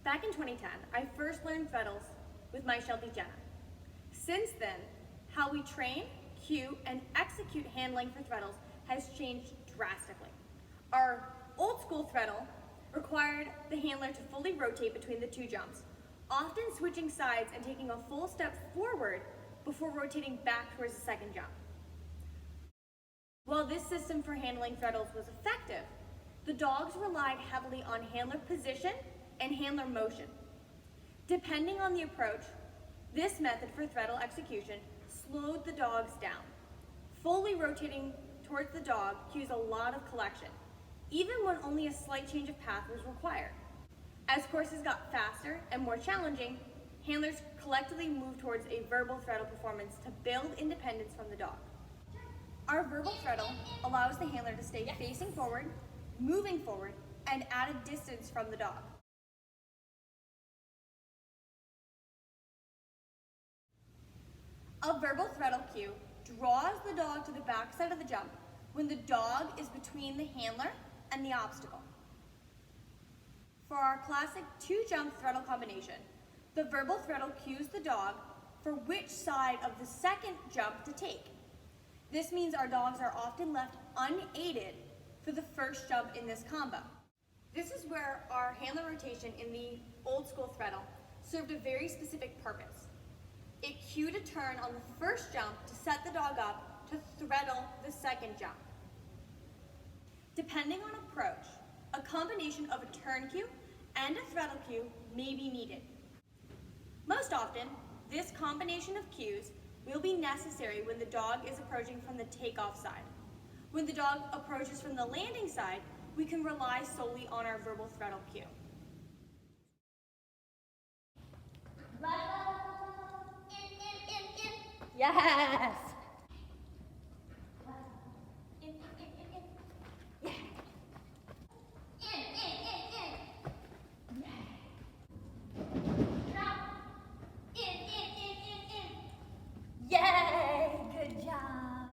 Back in 2010, I first learned Threadles with my Sheltie Jenna. Since then, how we train, cue, and execute handling for Threadles has changed drastically. Our old school Threadle required the handler to fully rotate between the two jumps, often switching sides and taking a full step forward before rotating back towards the second jump. While this system for handling Threadles was effective, the dogs relied heavily on handler position and handler motion. Depending on the approach, this method for Threadle execution slowed the dogs down. Fully rotating towards the dog cues a lot of collection, even when only a slight change of path was required. As courses got faster and more challenging, handlers collectively moved towards a verbal Threadle performance to build independence from the dog. Our verbal Threadle allows the handler to stay facing forward, moving forward, and at a distance from the dog. A verbal Threadle cue draws the dog to the back side of the jump when the dog is between the handler and the obstacle. For our classic two-jump Threadle combination, the verbal Threadle cues the dog for which side of the second jump to take. This means our dogs are often left unaided for the first jump in this combo. This is where our handler rotation in the old school Threadle served a very specific purpose. It cued a turn on the first jump to set the dog up to threadle the second jump. Depending on approach, a combination of a turn cue and a Threadle cue may be needed. Most often, this combination of cues will be necessary when the dog is approaching from the takeoff side. When the dog approaches from the landing side, we can rely solely on our verbal Threadle cue. Yes!